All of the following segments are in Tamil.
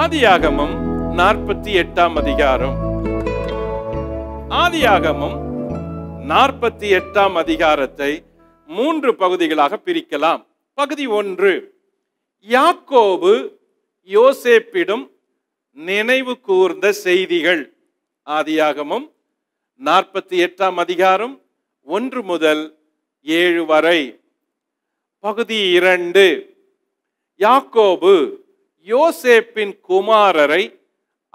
ஆதியாகமம் 48ஆம் அதிகாரம். ஆதியாகமம் 48ஆம் அதிகாரத்தை 3 பகுதிகளாக பிரிக்கலாம். பகுதி 1, யாக்கோபு யோசேப்பிடம் நினைவு கூர்ந்த செய்திகள். ஆதியாகமம் 48ஆம் அதிகாரம் 1 முதல் 7 வரை. பகுதி 2, யாக்கோபு யோசேப்பின் குமாரரை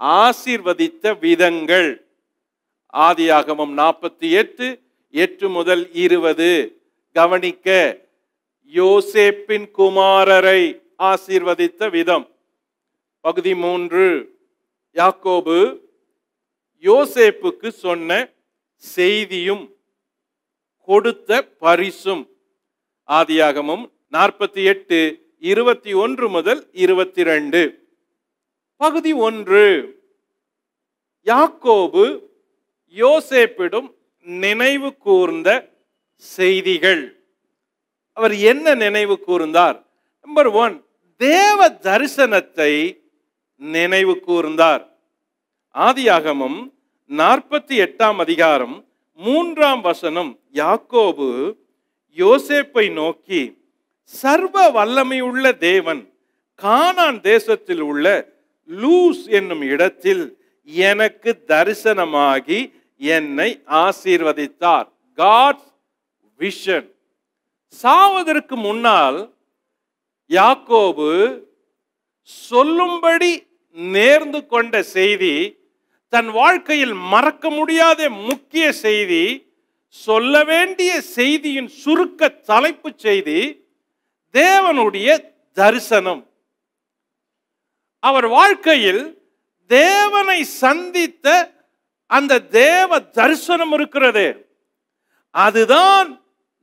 ஆசீர்வதித்த விதங்கள். ஆதியாகமம் 48, 8 முதல் 20. கவனிக்க, யோசேப்பின் குமாரரை ஆசீர்வதித்த விதம். பகுதி 3, யாக்கோபு யோசேப்புக்கு சொன்ன செய்தியும் கொடுத்த பரிசும். ஆதியாகமம் 48, 21 முதல் 22. பகுதி 1, யாக்கோபு யோசேப்பிடம் நினைவு கூர்ந்த செய்திகள். அவர் என்ன நினைவு கூர்ந்தார்? நம்பர் 1, தேவ தரிசனத்தை நினைவு கூர்ந்தார். ஆதியாகமம் 48ஆம் அதிகாரம் 3ஆம் வசனம், யாக்கோபு யோசேப்பை நோக்கி, சர்வ வல்லமையுள்ள தேவன் கானான் தேசத்தில் உள்ள லூஸ் என்னும் இடத்தில் எனக்கு தரிசனமாகி என்னை ஆசீர்வதித்தார். God's vision. சாவதற்கு முன்னால் யாக்கோபு சொல்லும்படி நேர்ந்து கொண்ட செய்தி, தன் வாழ்க்கையில் மறக்க முடியாத முக்கிய செய்தி, சொல்ல வேண்டிய செய்தியின் சுருக்க தலைப்பு செய்தி, தேவனுடைய தரிசனம். அவர் வாழ்க்கையில் தேவனை சந்தித்த அந்த தேவ தரிசனம் இருக்கிறது. அதுதான்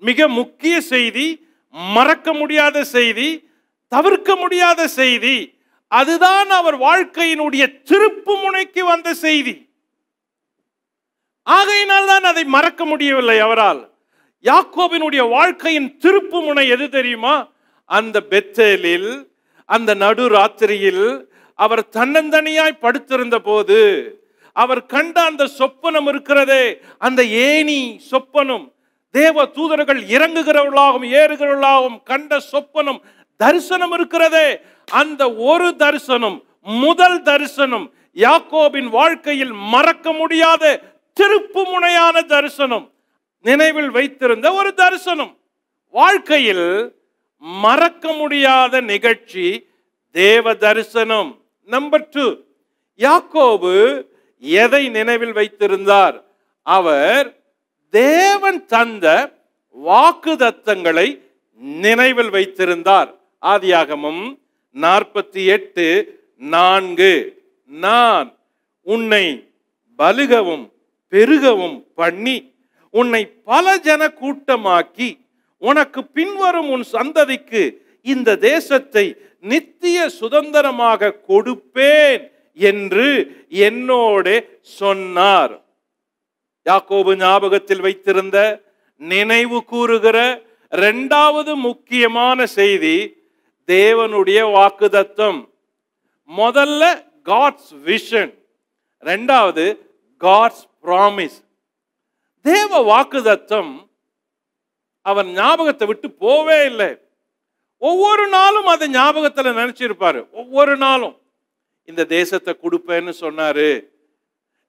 மிக முக்கிய செய்தி, மறக்க முடியாத செய்தி, தவிர்க்க முடியாத செய்தி. அதுதான் அவர் வாழ்க்கையினுடைய திருப்பு முனைக்கு வந்த செய்தி. ஆகையினால் தான் அதை மறக்க முடியவில்லை அவரால். யாக்கோபினுடைய வாழ்க்கையின் திருப்பு முனை எது தெரியுமா? அந்த பெத்தேலில், அந்த நடுராத்திரியில் அவர் தன்னந்தனியாய் படுத்திருந்த போது அவர் கண்ட அந்த சொப்பனம் இருக்கிறதே, அந்த ஏணி சொப்பனம், தேவ தூதர்கள் இறங்குகிறவர்களாகவும் ஏறுகிறவர்களாகவும் கண்ட சொப்பனம், தரிசனம் இருக்கிறதே, அந்த ஒரு தரிசனம், முதல் தரிசனம், யாக்கோபின் வாழ்க்கையில் மறக்க முடியாத திருப்பு முனையான தரிசனம், நினைவில் வைத்திருந்த ஒரு தரிசனம். வாழ்க்கையில் மறக்க முடியாத நிகழ்ச்சி தேவ தரிசனம். நம்பர் 2, யாக்கோபு எதை நினைவில் வைத்திருந்தார்? அவர் தேவன் தந்த வாக்குத்தத்தங்களை நினைவில் வைத்திருந்தார். ஆதியாகமம் 48, 4, நான் உன்னை பலுகவும் பெருகவும் பண்ணி உன்னை பல ஜன கூட்டமாக்கி உனக்கு பின்வரும் உன் சந்ததிக்கு இந்த தேசத்தை நித்திய சுதந்திரமாக கொடுப்பேன் என்று என்னோடு சொன்னார். யாக்கோபு ஞாபகத்தில் வைத்திருந்த, நினைவு கூறுகிற 2வது முக்கியமான செய்தி தேவனுடைய வாக்குத்தத்தம். முதல்ல God's vision, 2வது God's promise. தேவ வாக்குத்தத்தம் அவர் ஞாபகத்தை விட்டு போவே இல்லை. ஒவ்வொரு நாளும் அதை ஞாபகத்தில் நினைச்சிருப்பாரு. ஒவ்வொரு நாளும் இந்த தேசத்தை கொடுப்பேன்னு சொன்னாரு,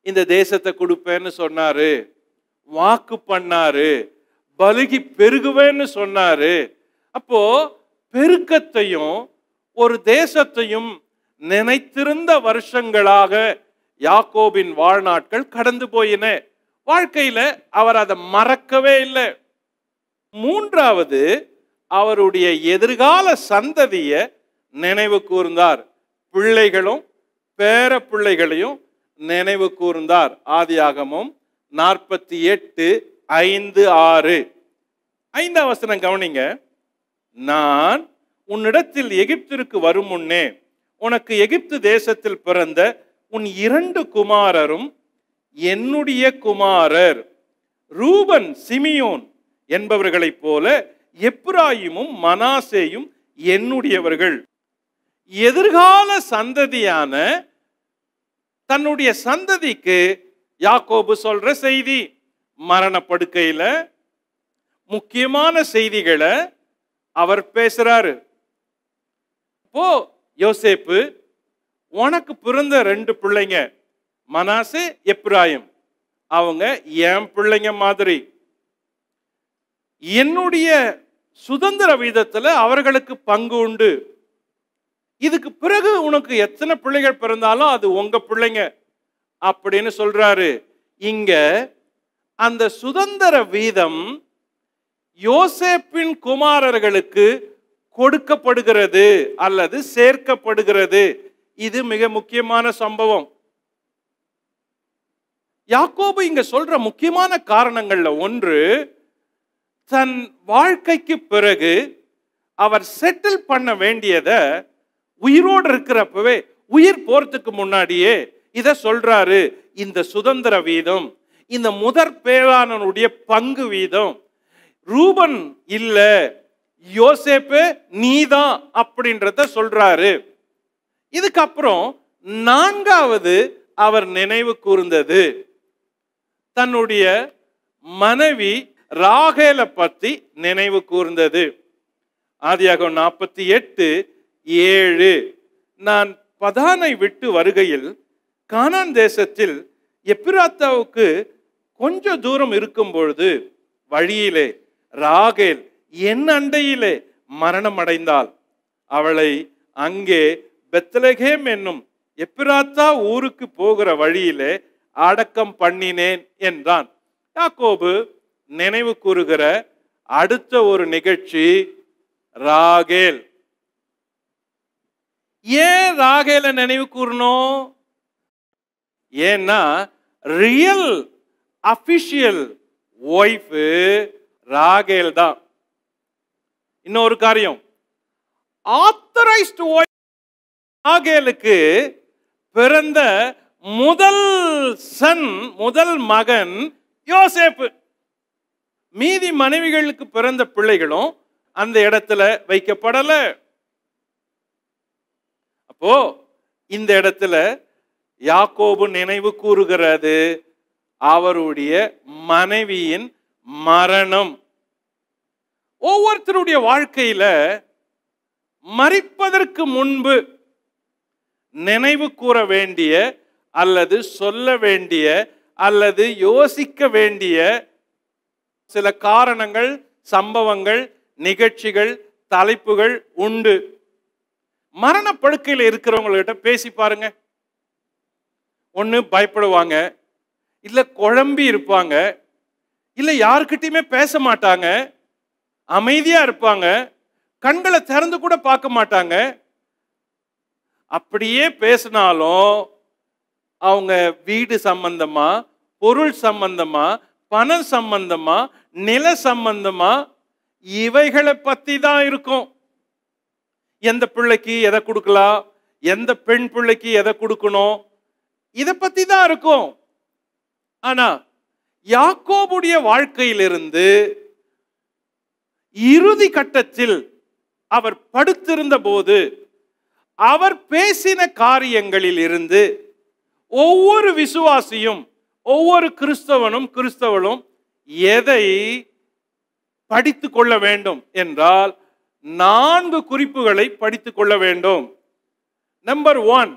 இந்த தேசத்தை கொடுப்பேன்னு சொன்னாரு, வாக்கு பண்ணாரு, பலுகி பெருகுவேன்னு சொன்னாரு. அப்போ பெருக்கத்தையும் ஒரு தேசத்தையும் நினைத்திருந்த வருஷங்களாக யாக்கோபின் வாழ்நாட்கள் கடந்து போயின. வாழ்க்கையில அவர் அதை மறக்கவே இல்லை. 3வது, அவருடைய எதிர்கால சந்ததிய நினைவு கூர்ந்தார். பிள்ளைகளும் பேர பிள்ளைகளையும் நினைவு கூர்ந்தார். ஆதியாகமம் 48, 5, 6. 5ஆம் வசனம் கவனிங்க. நான் உன்னிடத்தில் எகிப்திற்கு வரும் முன்னே உனக்கு எகிப்து தேசத்தில் பிறந்த உன் 2 குமாரரும் என்னுடைய குமாரர், ரூபன் சிமியோன் என்பவர்களைப் போல எப்ராயிமும் மனாசேயும் என்னுடையவர்கள். எதிர்கால சந்ததியான தன்னுடைய சந்ததிக்கு யாக்கோபு சொல்ற செய்தி. மரணப்படுக்கையில முக்கியமான செய்திகளை அவர் பேசுறாரு. இப்போ யோசேப்பு, உனக்கு பிறந்த 2 பிள்ளைங்க மனாசே, எப்ராயிம், அவங்க என் பிள்ளைங்க மாதிரி. என்னுடைய சுதந்திர வீதத்துல அவர்களுக்கு பங்கு உண்டு. இதுக்கு பிறகு உனக்கு எத்தனை பிள்ளைகள் பிறந்தாலும் அது உங்க பிள்ளைங்க அப்படின்னு சொல்றாரு. இங்க அந்த சுதந்திர வீதம் யோசேப்பின் குமாரர்களுக்கு கொடுக்கப்படுகிறது அல்லது சேர்க்கப்படுகிறது. இது மிக முக்கியமான சம்பவம். யாக்கோபு இங்க சொல்ற முக்கியமான காரணங்கள்ல ஒன்று, தன் வாழ்க்கைக்கு பிறகு அவர் செட்டில் பண்ண வேண்டியதை உயிரோடு இருக்கிறப்பவே, உயிர் போறதுக்கு முன்னாடியே இத சொல்றாரு. இந்த சுதந்திர வீதம், இந்த முதற் பேரானுடைய பங்கு வீதம், ரூபன் இல்ல, யோசேப்பு நீதான் அப்படின்றத சொல்றாரு. இதுக்கப்புறம் 4வது அவர் நினைவு கூர்ந்தது தன்னுடைய மனைவி ராகேலை பத்தி நினைவு கூர்ந்தது. ஆதியாகமம் 48:7, நான் பதானை விட்டு வருகையில் கானான் தேசத்தில் எப்பிராத்தாவுக்கு கொஞ்ச தூரம் இருக்கும் பொழுது வழியிலே ராகேல் என் அண்டையிலே மரணம் அடைந்தாள். அவளை அங்கே பெத்லகேம் என்னும் எப்பிராத்தா ஊருக்கு போகிற வழியிலே அடக்கம் பண்ணினேன் என்றான். யாக்கோபு நினைவு கூறுகிற அடுத்த ஒரு நிகழ்ச்சி ராகேல். ஏன் ராகேலை நினைவு கூறணும்? ஏன்னா ரியல் அபிஷியல் ஒய்ஃப் ராகேல் தான். இன்னொரு காரியம், ஆத்தரைஸ்டு ஒய்ஃப் ராகேலுக்கு பிறந்த முதல் சன், முதல் மகன் யோசேப்பு. மீதி மனைவிகளுக்கு பிறந்த பிள்ளைகளும் அந்த இடத்துல வைக்கப்படல. அப்போ இந்த இடத்துல யாக்கோபு நினைவு கூறுகிறது அவருடைய மனைவியின் மரணம். ஒவ்வொருத்தருடைய வாழ்க்கையில மரிப்பதற்கு முன்பு நினைவு கூற வேண்டிய அல்லது சொல்ல வேண்டிய அல்லது யோசிக்க வேண்டிய சில காரணங்கள், சம்பவங்கள், நிகழ்ச்சிகள், தலைப்புகள் உண்டு. மரணப்படுக்கையில் இருக்கிறவங்ககிட்ட பேசி பாருங்க. ஒன்று பயப்படுவாங்க, இல்லை குழம்பி இருப்பாங்க, இல்லை யாருக்கிட்டையுமே பேச மாட்டாங்க, அமைதியா இருப்பாங்க, கண்களை திறந்து கூட பார்க்க மாட்டாங்க. அப்படியே பேசினாலும் அவங்க வீடு சம்பந்தமா, பொருள் சம்பந்தமா, பணம் சம்பந்தமா, நில சம்பந்தமா இவைகளை பத்தி தான் இருக்கும். எந்த பிள்ளைக்கு எதை கொடுக்கலாம், எந்த பெண் பிள்ளைக்கு எதை கொடுக்கணும், இதை பத்தி தான் இருக்கும். ஆனா யாக்கோபுடைய வாழ்க்கையிலிருந்து இறுதி கட்டத்தில் அவர் படுத்திருந்த போது அவர் பேசின காரியங்களில் இருந்து ஒவ்வொரு விசுவாசியும், ஒவ்வொரு கிறிஸ்தவனும் எதை படித்துக் கொள்ள வேண்டும் என்றால் 4 குறிப்புகளை படித்துக் கொள்ள வேண்டும். நம்பர் 1,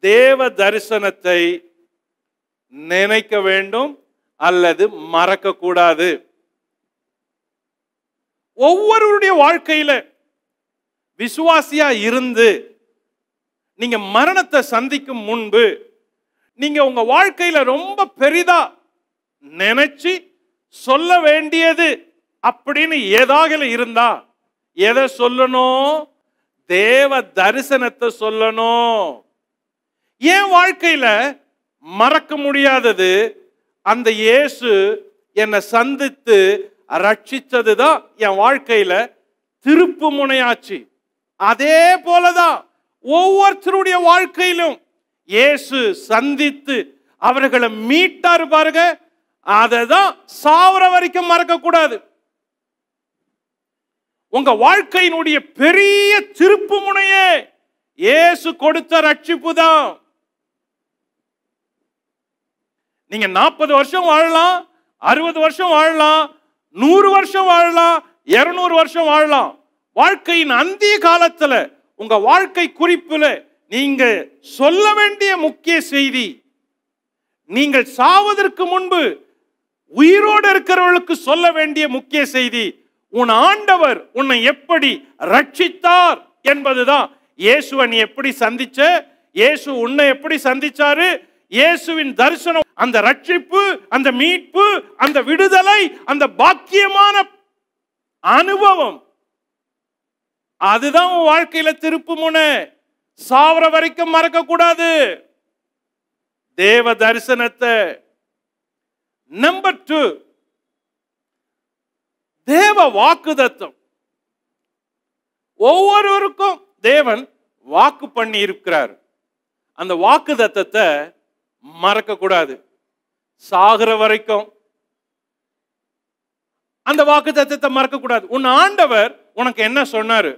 தேவ தரிசனத்தை நினைக்க வேண்டும் அல்லது மறக்க கூடாது. ஒவ்வொருடைய வாழ்க்கையில விசுவாசியா இருந்து நீங்க மரணத்தை சந்திக்கும் முன்பு நீங்க உங்க வாழ்க்கையில ரொம்ப பெரிதா நினைச்சு சொல்ல வேண்டியது அப்படின்னு ஏதாவது இருந்தா எதை சொல்லணும்? தேவ தரிசனத்தை சொல்லணும். என் வாழ்க்கையில மறக்க முடியாதது அந்த இயேசு என்னை சந்தித்து ரட்சித்ததுதான் என் வாழ்க்கையில திருப்பு முனையாச்சு. அதே போலதான் ஒவ்வொருத்தருடைய வாழ்க்கையிலும் இயேசு சந்தித்து அவர்களை மீட்டாரு பாருங்க. அததான் சாவர வரைக்கும் மறக்க கூடாது. உங்க வாழ்க்கையினுடைய பெரிய திருப்பு முனையே இயேசு கொடுத்த ரட்சிப்பு தான். நீங்க 40 வருஷம் வாழலாம், 60 வருஷம் வாழலாம், 100 வருஷம் வாழலாம், 200 வருஷம் வாழலாம். வாழ்க்கையின் அந்திய காலத்துல உங்க வாழ்க்கை குறிப்புல நீங்க சொல்ல வேண்டிய முக்கிய செய்தி, நீங்கள் சாவதற்கு முன்பு உயிரோடு இருக்கிறவர்களுக்கு சொல்ல வேண்டிய முக்கிய செய்தி, உன் ஆண்டவர் உன்னை எப்படி ரட்சித்தார் என்பதுதான். இயேசுவை நீ எப்படி சந்திச்ச, இயேசு உன்னை எப்படி சந்திச்சாரு, இயேசுவின் தரிசனம், அந்த ரட்சிப்பு, அந்த மீட்பு, அந்த விடுதலை, அந்த பாக்கியமான அனுபவம், அதுதான் உன் வாழ்க்கையில திருப்பு முனை. சாவர வரைக்கும் மறக்க கூடாது தேவ தரிசனத்தை. நம்பர் 2, தேவ வாக்குதத்தம். ஒவ்வொருவருக்கும் தேவன் வாக்கு பண்ணி இருக்கிறார். அந்த வாக்குதத்தத்தை மறக்க கூடாது. சாகிற வரைக்கும் அந்த வாக்குதத்தத்தை மறக்க கூடாது. உன் ஆண்டவர் உனக்கு என்ன சொன்னாரு?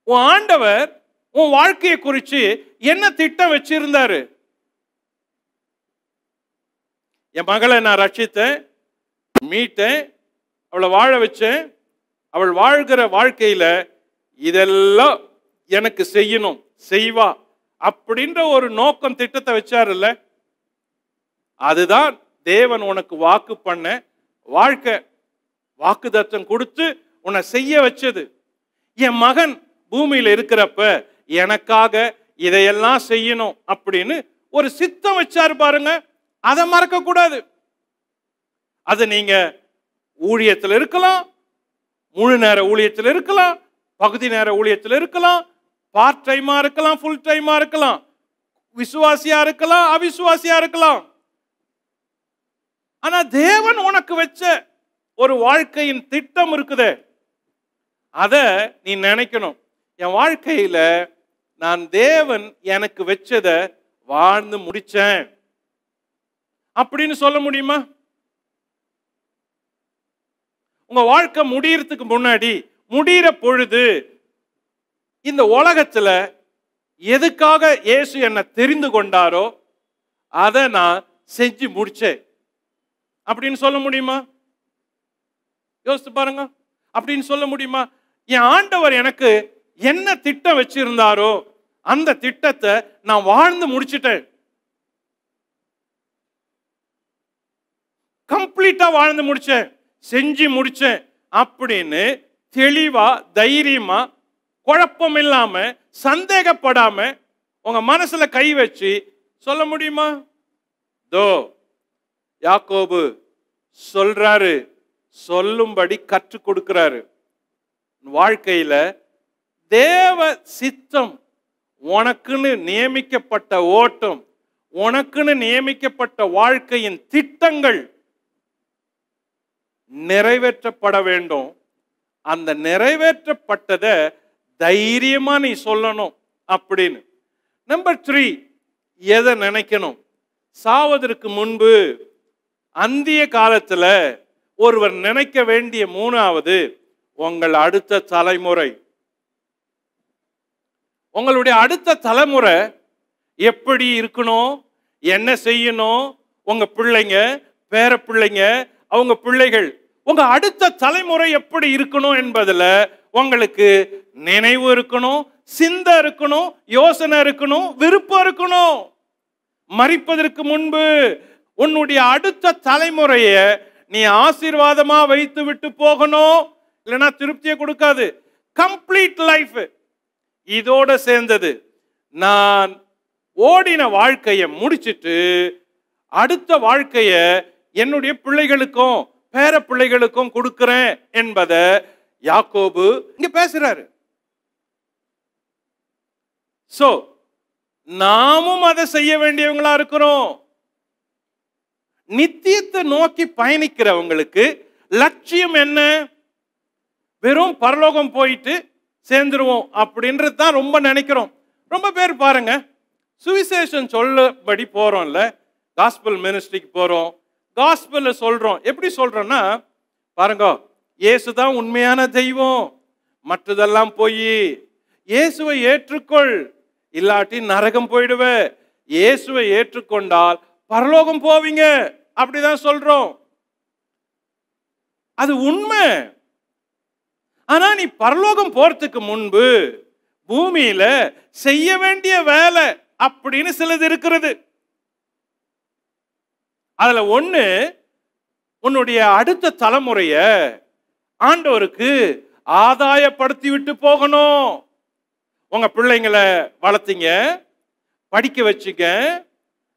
உன் ஆண்டவர் உன் வாழ்க்கையை குறித்து என்ன திட்டம் வச்சிருந்தாரு? என் மகளை நான் ரட்சித்தேன், மீட்டேன், அவளை வாழ வச்சேன், அவள் வாழ்கிற வாழ்க்கையில இதெல்லாம் எனக்கு செய்யணும், செய்வா அப்படின்ற ஒரு நோக்கம், திட்டத்தை வச்சாருல்ல. அதுதான் தேவன் உனக்கு வாக்கு பண்ண வாழ்க்கை, வாக்குதத்தம் கொடுத்து உன்னை செய்ய வச்சது. என் மகன் பூமியில இருக்கிறப்ப எனக்காக இதையெல்லாம் செய்யணும் அப்படின்னு ஒரு சித்தம் வச்சாரு பாருங்க. அதை மறக்க கூடாது. அது நீங்க ஊழியத்தில் இருக்கலாம், முழு நேர ஊழியத்தில் இருக்கலாம், பகுதி நேர ஊழியத்தில் இருக்கலாம், பார்ட் டைமா இருக்கலாம், ஃபுல் டைமா இருக்கலாம், விசுவாசியா இருக்கலாம், அவிசுவாசியா இருக்கலாம். ஆனா தேவன் உனக்கு வச்ச ஒரு வாழ்க்கையின் திட்டம் இருக்குது. அத நீ நினைக்கணும். என் வாழ்க்கையில நான் தேவன் எனக்கு வச்சத வாழ்ந்து முடிச்சேன் அப்படின்னு சொல்ல முடியுமா? உங்க வாழ்க்கை முடியறதுக்கு முன்னாடி, முடிகிற பொழுது, இந்த உலகத்துல எதுக்காக இயேசு என்னை தெரிந்து கொண்டாரோ அதை நான் செஞ்சு முடிச்சேன் அப்படின்னு சொல்ல முடியுமா? யோசித்து பாருங்க. அப்படின்னு சொல்ல முடியுமா? என் ஆண்டவர் எனக்கு என்ன திட்டம் வச்சிருந்தாரோ அந்த திட்டத்தை நான் வாழ்ந்து முடிச்சிட்டேன், கம்ப்ளீட்டா வாழ்ந்து முடிச்சேன், செஞ்சு முடிச்சேன் அப்படின்னு தெளிவா, தைரியமா, குழப்பம் இல்லாம, சந்தேகப்படாம உங்க மனசுல கை வச்சு சொல்ல முடியுமா? தோ யாக்கோபு சொல்றாரு, சொல்லும்படி கற்றுக் கொடுக்கிறாரு. வாழ்க்கையில தேவ சித்தம், உனக்குன்னு நியமிக்கப்பட்ட ஓட்டம், உனக்குன்னு நியமிக்கப்பட்ட வாழ்க்கையின் திட்டங்கள் நிறைவேற்றப்பட வேண்டும். அந்த நிறைவேற்றப்பட்டதை தைரியமா நீ சொல்லணும் அப்படின்னு. நம்பர் 3, எதை நினைக்கணும்? சாவதற்கு முன்பு, அந்திய காலத்துல ஒருவர் நினைக்க வேண்டிய 3வது, உங்கள் அடுத்த தலைமுறை. உங்களுடைய அடுத்த தலைமுறை எப்படி இருக்கணும், என்ன செய்யணும், உங்க பிள்ளைங்க, பேர பிள்ளைங்க, அவங்க பிள்ளைகள், உங்க அடுத்த தலைமுறை எப்படி இருக்கணும் என்பதுல உங்களுக்கு நினைவு இருக்கணும், சிந்தை இருக்கணும், யோசனை இருக்கணும், விருப்பம் இருக்கணும். மரிப்பதற்கு முன்பு உன்னுடைய அடுத்த தலைமுறைய நீ ஆசீர்வாதமா வைத்து விட்டு போகணும். இல்லைன்னா திருப்தியை கொடுக்காது. கம்ப்ளீட் லைஃப் இதோட சேர்ந்தது. நான் ஓடின வாழ்க்கையை முடிச்சிட்டு அடுத்த வாழ்க்கைய என்னுடைய பிள்ளைகளுக்கும் பேர பிள்ளைகளுக்கும் கொடுக்கிறேன் என்பதை யாக்கோபு இங்க பேசுறாரு. சோ நாமும் அதை செய்ய வேண்டியவங்களா இருக்கிறோம். நித்தியத்தை நோக்கி பயணிக்கிறவங்களுக்கு லட்சியம் என்ன? வெறும் பரலோகம் போயிட்டு சேர்ந்துருவோம் அப்படின்றது தான் ரொம்ப நினைக்கிறோம். ரொம்ப பேர் பாருங்க, சுவிசேஷம் சொல்லபடி போறோம்ல, காஸ்பல் மினிஸ்ட்ரிக்கு போறோம், காஸ்பல்ல சொல்றோம். எப்படி சொல்றோம்னா, பாருங்க, இயேசு தான் உண்மையான தெய்வம், மற்றதெல்லாம் போய், இயேசுவை ஏற்றுக்கொள், இல்லாட்டி நரகம் போயிடுவ. இயேசுவை ஏற்றுக்கொண்டால் பரலோகம் போவீங்க. அப்படிதான் சொல்றோம். அது உண்மை. ஆனா நீ பரலோகம் போறதுக்கு முன்பு பூமியில செய்ய வேண்டிய வேலை அப்படின்னு சிலது இருக்கிறது. அதுல ஒண்ணு, உன்னுடைய அடுத்த தலைமுறைய ஆண்டவருக்கு ஆதாயப்படுத்தி விட்டு போகணும். உங்க பிள்ளைங்களை வளர்த்தீங்க, படிக்க வச்சுங்க,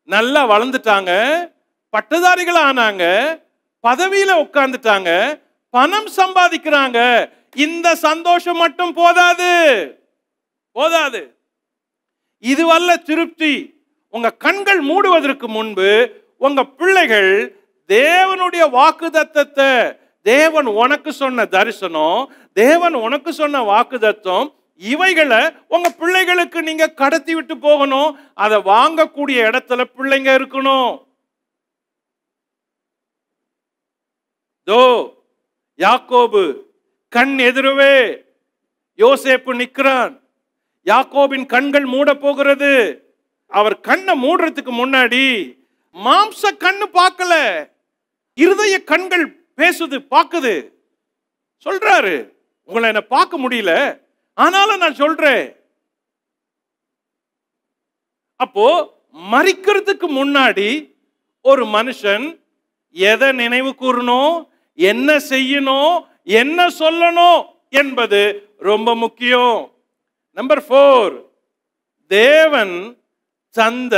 நல்லா வளர்ந்துட்டாங்க, பட்டதாரிகள் ஆனாங்க, பதவியில உட்கார்ந்துட்டாங்க, பணம் சம்பாதிக்கிறாங்க. இந்த சந்தோஷம் மட்டும் போதாது, போதாது. இதுவல்ல திருப்தி. உங்க கண்கள் மூடுவதற்கு முன்பு உங்க பிள்ளைகள் தேவனுடைய வாக்குத்தத்தத்தை, தேவன் உனக்கு சொன்ன தரிசனம், தேவன் உனக்கு சொன்ன வாக்குத்தத்தம், இவைகளை உங்க பிள்ளைகளுக்கு நீங்க கடத்தி விட்டு போகணும். அதை வாங்கக்கூடிய இடத்துல பிள்ளைங்க இருக்கணும். தோ யாக்கோபு கண் எதிரவே யோசேப்பு நிற்கிறான். யாக்கோபின் கண்கள் மூட போகிறது. அவர் கண்ணை மூடுறதுக்கு முன்னாடி மாம்ச கண்ணு பார்க்கல, இருதய கண்கள் பேசுது, பார்க்குது. சொல்றாரு, உங்களை என்ன பார்க்க முடியல, ஆனாலும் நான் சொல்றேன். அப்போ மரிக்கிறதுக்கு முன்னாடி ஒரு மனுஷன் எதை நினைவு கூறணும், என்ன செய்யணும், என்ன சொல்லணும் என்பது ரொம்ப முக்கியம். நம்பர் 4, தேவன் தந்த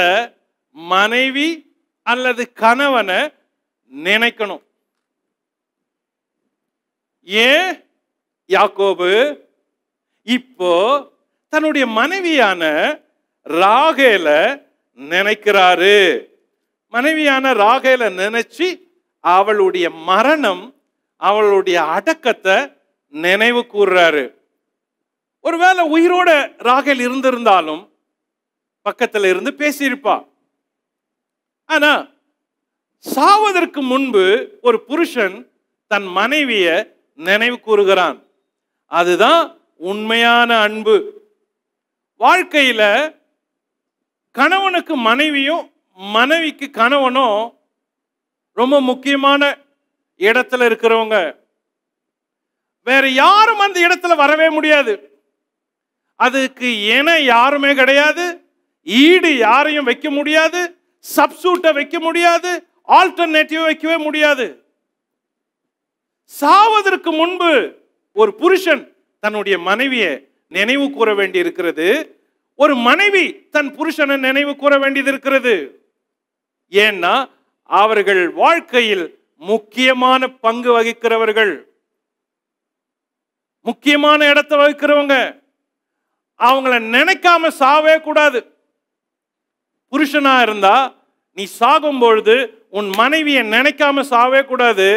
மனைவி அல்லது கணவனை நினைக்கணும். ஏன் யாக்கோபு இப்போ தன்னுடைய மனைவியான ராகேல நினைக்கிறாரு? மனைவியான ராகேல நினைச்சு அவளுடைய மரணம், அவளுடைய அடக்கத்தை நினைவு கூர்றாரு. ஒருவேளை உயிரோட ராகேல் இருந்திருந்தாலும் பக்கத்துல இருந்து பேசியிருப்பா. ஆனா சாவதற்கு முன்பு ஒரு புருஷன் தன் மனைவியை நினைவு கூறுகிறான். அதுதான் உண்மையான அன்பு. வாழ்க்கையில கணவனுக்கு மனைவியும் மனைவிக்கு கணவனும் ரொம்ப முக்கியமான இடத்துல இருக்கிறவங்க. வேற யாரும் அந்த இடத்துல வரவே முடியாது. அதுக்கு என யாருமே கிடையாது. ஈடு யாரையும் வைக்க முடியாது, சப்ஸ்டிட்யூட்டை வைக்க முடியாது, ஆல்டர்னேட்டிவ் வைக்கவே முடியாது. சாவதற்கு முன்பு ஒரு புருஷன் தன்னுடைய மனைவியை நினைவு கூற வேண்டி இருக்கிறது. ஒரு மனைவி தன் புருஷனை நினைவு கூற வேண்டியது இருக்கிறது. ஏன்னா அவர்கள் வாழ்க்கையில் முக்கியமான பங்கு வகிக்கிறவர்கள், முக்கியமான இடத்தை வகிக்கிறவங்க. அவங்கள நினைக்காம சாவே கூடாது. புருஷனா இருந்தா நீ சாகும் பொழுது உன் மனைவியை நினைக்காம சாவே கூடாது.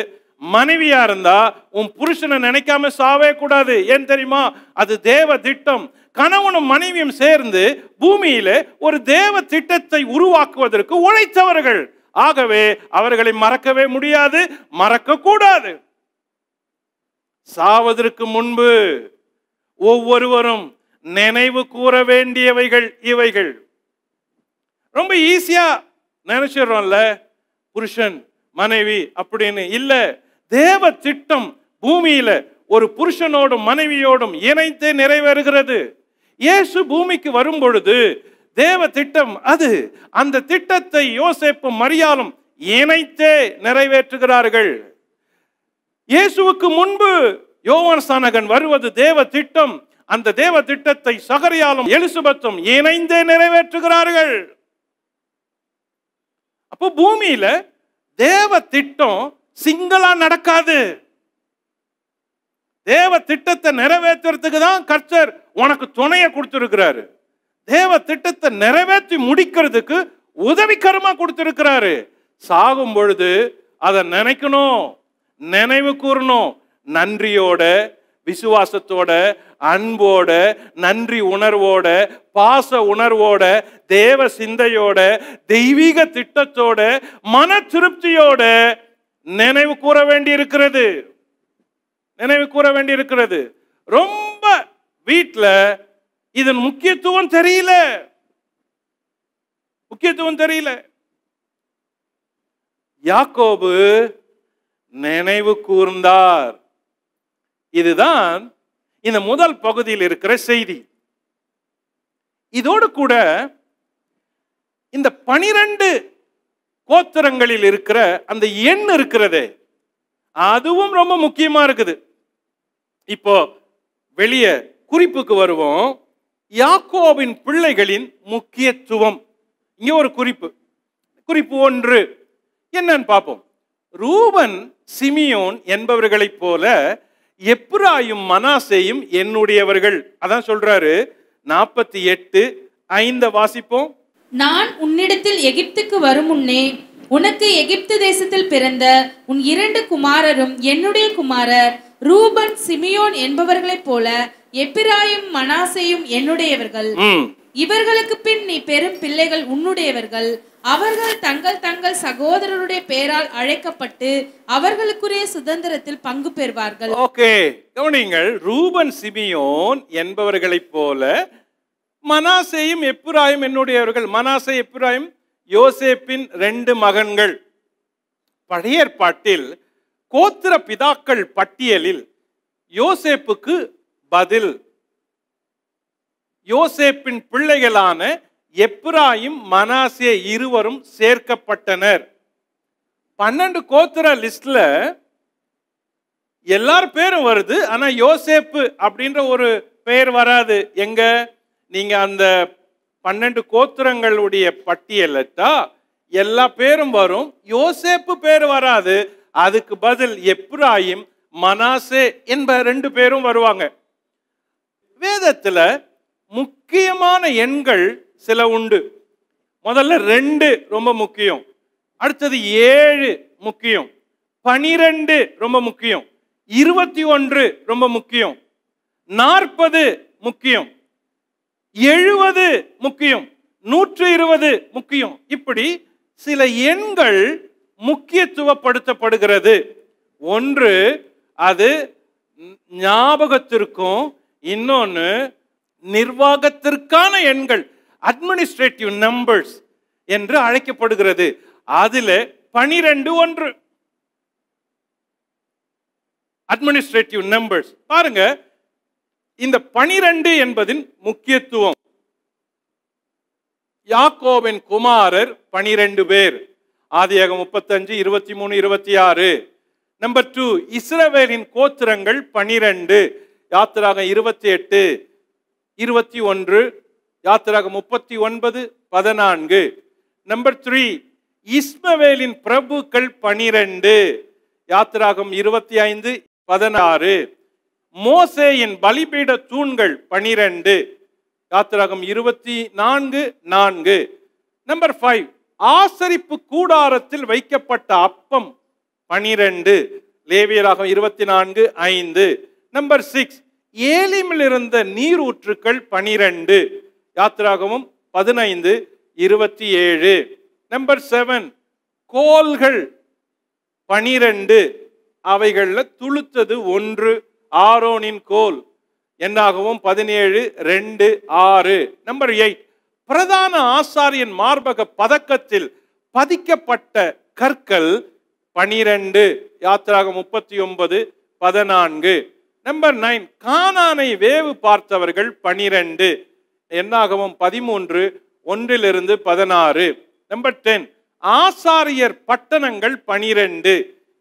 மனைவியா இருந்தா உன் புருஷனை நினைக்காம சாவே கூடாது. ஏன் தெரியுமா? அது தேவ திட்டம். கணவனும் மனைவியும் சேர்ந்து பூமியில ஒரு தேவ திட்டத்தை உருவாக்குவதற்கு உழைத்தவர்கள். ஆகவே அவர்களை மறக்கவே முடியாது, மறக்க கூடாது. சாவதற்கு முன்பு ஒவ்வொருவரும் நினைவு கூற வேண்டியவைகள் இவைகள். ரொம்ப ஈஸியா நினைச்சிடறோம்ல, புருஷன் மனைவி அப்படின்னு. இல்ல, தேவ திட்டம் பூமியில ஒரு புருஷனோடும் மனைவியோடும் இணைத்து நிறைவேறுகிறது. இயேசு பூமிக்கு வரும் பொழுது தேவ திட்டம் அது. அந்த திட்டத்தை யோசேப்பும் மரியாளும் இணைத்தே நிறைவேற்றுகிறார்கள். இயேசுவுக்கு முன்பு யோவான் ஸ்நானகன் வருவது தேவ திட்டம். அந்த தேவ திட்டத்தை சகரியாலும் எலிசபெத்தும் இணைந்தே நிறைவேற்றுகிறார்கள். அப்போ பூமியில தேவ திட்டம் சிங்களா நடக்காது. தேவ திட்டத்தை நிறைவேற்றுறதுக்கு தான் கர்த்தர் உனக்கு துணையை கொடுத்திருக்கிறாரு. தேவ திட்டத்தை நிறைவேற்றி முடிக்கிறதுக்கு உதவிகரமா கொடுத்திருக்கிறாரு. சாகும் பொழுது அதை நினைக்கணும், நினைவு கூறணும். நன்றியோட, விசுவாசத்தோட, அன்போட, நன்றி உணர்வோட, பாச உணர்வோட, தேவ சிந்தையோட, தெய்வீக திட்டத்தோட, மன திருப்தியோட நினைவு கூற வேண்டி இருக்கிறது. நினைவு கூற வேண்டி இருக்கிறது. ரொம்ப வீட்டில் இதன் முக்கியத்துவம் தெரியல. யாக்கோபு நினைவு கூர்ந்தார். இதுதான் இந்த முதல் பகுதியில் இருக்கிற செய்தி. இதோடு கூட இந்த 12 கோத்திரங்களில் இருக்கிற அந்த எண் இருக்கிறதே, அதுவும் ரொம்ப முக்கியமா இருக்குது. இப்போ வெளியே குறிப்புக்கு வருவோம். யாக்கோபின் பிள்ளைகளின் முக்கியத்துவம். இங்க ஒரு குறிப்பு 1 என்னன்னு பார்ப்போம். ரூபன் சிமியோன் என்பவர்களைப் போல எப்ராயிம் மனாசேயும் என்னுடையவர்கள். அதான் சொல்றாரு. 48:5 வாசிப்போம். நான் உன்னிடத்தில் எகிப்துக்கு வரும் முன்னே உனக்கு எகிப்து தேசத்தில் பிறந்த உன் 2 குமாரரும் என்னுடைய குமாரர். ரூபன் சிமியோன் என்பவர்களைப் போல எப்பிராயும் மனாசேயும் என்னுடையவர்கள். இவர்களுக்கு பின் நீ பெரும் பிள்ளைகள் உன்னுடையவர்கள். அவர்கள் தங்கள் தங்கள் சகோதரருடைய பெயரால் அழைக்கப்பட்டு அவர்களுக்குரிய சுதந்திரத்தில் பங்கு பெறுவார்கள். ஓகே, கவனிங்கள். ரூபன் சிமியோன் என்பவர்களைப் போல மனாசேயும் எப்பிராயும் என்னுடையவர்கள். மனாசே எப்பிராயும் யோசேப்பின் 2 மகன்கள். பழைய ஏற்பாட்டில் கோத்திர பிதாக்கள் பட்டியலில் யோசேப்புக்கு பதில் யோசேப்பின் பிள்ளைகளான எப்பிராயும் மனாசே இருவரும் சேர்க்கப்பட்டனர். 12 கோத்திர லிஸ்ட்ல எல்லார் பேரும் வருது. ஆனா யோசேப்பு அப்படின்ற ஒரு பெயர் வராது. எங்க நீங்க அந்த 12 கோத்திரங்களுடைய பட்டியலா எல்லா பேரும் வரும், யோசேப்பு பேர் வராது. அதுக்கு பதில் எப்பிராயும் மனாசே என்ப 2 பேரும் வருவாங்க. வேதத்துல முக்கியமான எண்கள் சில உண்டு. முதல்ல 2 ரொம்ப முக்கியம், அடுத்தது 7 முக்கியம், 12 ரொம்ப முக்கியம், 21 ரொம்ப முக்கியம், 40 முக்கியம், 70 முக்கியம், 120 முக்கியம். இப்படி சில எண்கள் முக்கியத்துவப்படுத்தப்படுகிறது. ஒன்று அது ஞாபகத்திற்கும், இன்னொன்று நிர்வாகத்திற்கான எண்கள், அட்மினிஸ்ட்ரேட்டிவ் நம்பர்ஸ் என்று அழைக்கப்படுகிறது. அதில் 12 ஒன்று அட்மினிஸ்ட்ரேட்டிவ் நம்பர்ஸ். பாருங்க, இந்த 12 என்பதின் முக்கியத்துவம். யாக்கோபின் குமாரர் 12 பேர். ஆதியாகமம் 35, 23, 26. நம்பர் 2, இஸ்ரவேலின் கோத்திரங்கள் 12. யாத்திராகமம் 28, 21, யாத்திராகமம் 39, 14. நம்பர் 3, இஸ்மவேலின் பிரபுக்கள் 12. யாத்திராகமம் 25, 16. மோசேயின் பலிபீட தூண்கள் 12. யாத்திராகமம் 24, 4. நம்பர் 5, ஆசரிப்பு கூடாரத்தில் வைக்கப்பட்ட அப்பம் 12. லேவியராகமம் 24, 5. நம்பர் 6, ஏலிமில் இருந்த நீரூற்றுக்கள் 12. யாத்திராகமம் 15, 27. நம்பர் 7, கோல்கள் 12. அவைகள்ல துளுத்தது 1 ஆரோனின் கோல். என்னாகவும் 17, 2, 6. நம்பர் 8, பிரதான ஆசாரியன் மார்பக பதக்கத்தில் பதிக்கப்பட்ட கற்கள் 12. யாத்திராகமம் 39, 14. நம்பர் 9, கானானை வேவு பார்த்தவர்கள் 12. என்னாகவும் 13, 1-16. நம்பர் 10, ஆசாரியர் பட்டணங்கள் 12.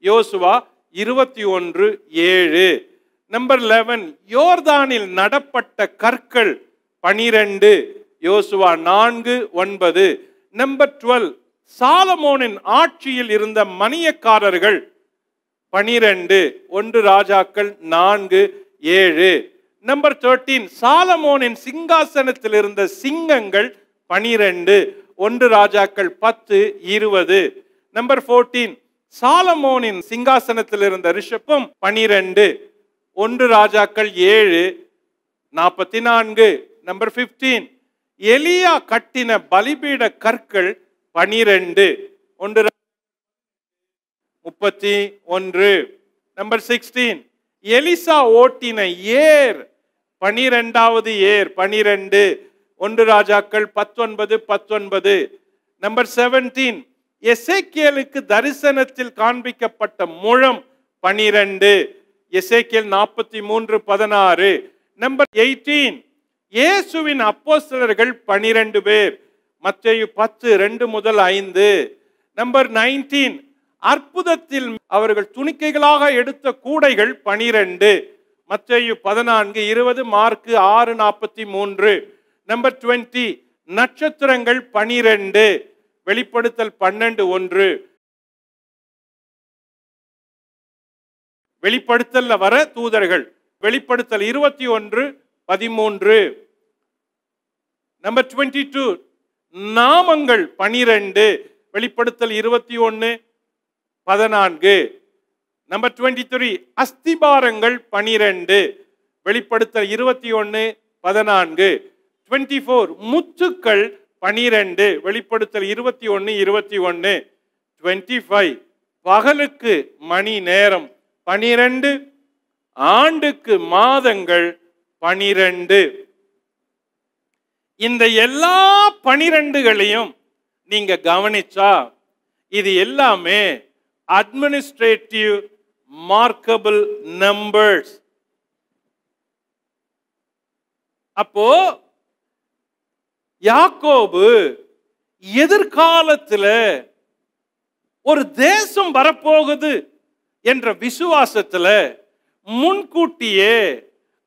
யோசுவா 21, 7. நம்பர் 11, யோர்தானில் நடப்பட்ட கற்கள் 12. யோசுவா 4, 9. நம்பர் 12, சாலமோனின் ஆட்சியில் இருந்த மணியக்காரர்கள் 12. 1 ராஜாக்கள் 4, 7. நம்பர் 13, சாலமோனின் சிங்காசனத்தில் இருந்த சிங்கங்கள் 12. 1 ராஜாக்கள் 10, 20. நம்பர் 14, சாலமோனின் சிங்காசனத்தில் இருந்த ரிஷபம் 12. 1 ராஜாக்கள் 7, 44. நம்பர் 15, எலியா கட்டின பலிபீட கற்கள் 12. 1 31. நம்பர் 16, எலிசா ஓட்டின ஏர் 12வது ஏர் 12, 1 ராஜாக்கள் 19:19. நம்பர் 17, எசேக்கியேலுக்கு தரிசனத்தில் காண்பிக்கப்பட்ட முழம் 12, எசேக்கியேல் 43:16. நம்பர் 18, இயேசுவின் அப்போஸ்தலர்கள் 12 பேர், மத்தேயு 10:2-5. நம்பர் 19, அற்புதத்தில் அவர்கள் துணிக்கைகளாக எடுத்த கூடைகள் 12, மத்தேயு 14:20, மார்க்கு 6:43. நம்பர் 20, நட்சத்திரங்கள் 12, வெளிப்படுத்தல் 12:1. வெளிப்படுத்தல்ல வர தூதர்கள், வெளிப்படுத்தல் 21:13. நம்பர் 22, நாமங்கள் 12, வெளிப்படுத்தல் 21:14. நம்பர் 23, அஸ்திபாரங்கள் 12, வெளிப்படுத்தல் 21:14. 24, முத்துக்கள் 12, வெளிப்படுத்தல் 21:21. 25, பகலுக்கு மணி நேரம் 12, ஆண்டுக்கு மாதங்கள் 12. இந்த எல்லா 12களையும் நீங்க கவனிச்சா இது எல்லாமே அட்மினிஸ்ட்ரேட்டிவ் மார்க்கபிள் நம்பர்ஸ். அப்போ யாக்கோபு எதிர்காலத்துல ஒரு தேசம் வரப்போகுது என்ற விசுவாசத்துல முன்கூட்டியே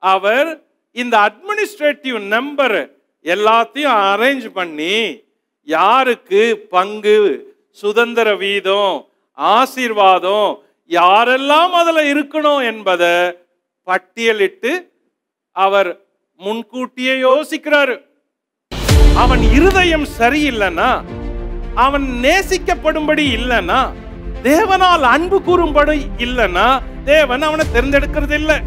அவர் இந்த அட்மினிஸ்ட்ரேட்டிவ் நம்பர் எல்லாத்தையும் அரேஞ்ச் பண்ணி யாருக்கு பங்கு, சுதந்திர வீதம், ஆசீர்வாதம் யாரெல்லாம் அதுல இருக்கணும் என்பதை பட்டியலிட்டு அவர் முன்கூட்டியே யோசிக்கிறாரு. அவன் இருதயம் சரியில்லைன்னா, அவன் நேசிக்கப்படும்படி இல்லைன்னா, தேவனால் அன்பு கூறும்படி இல்லைன்னா தேவன் அவனை தேர்ந்தெடுக்கிறது இல்லை.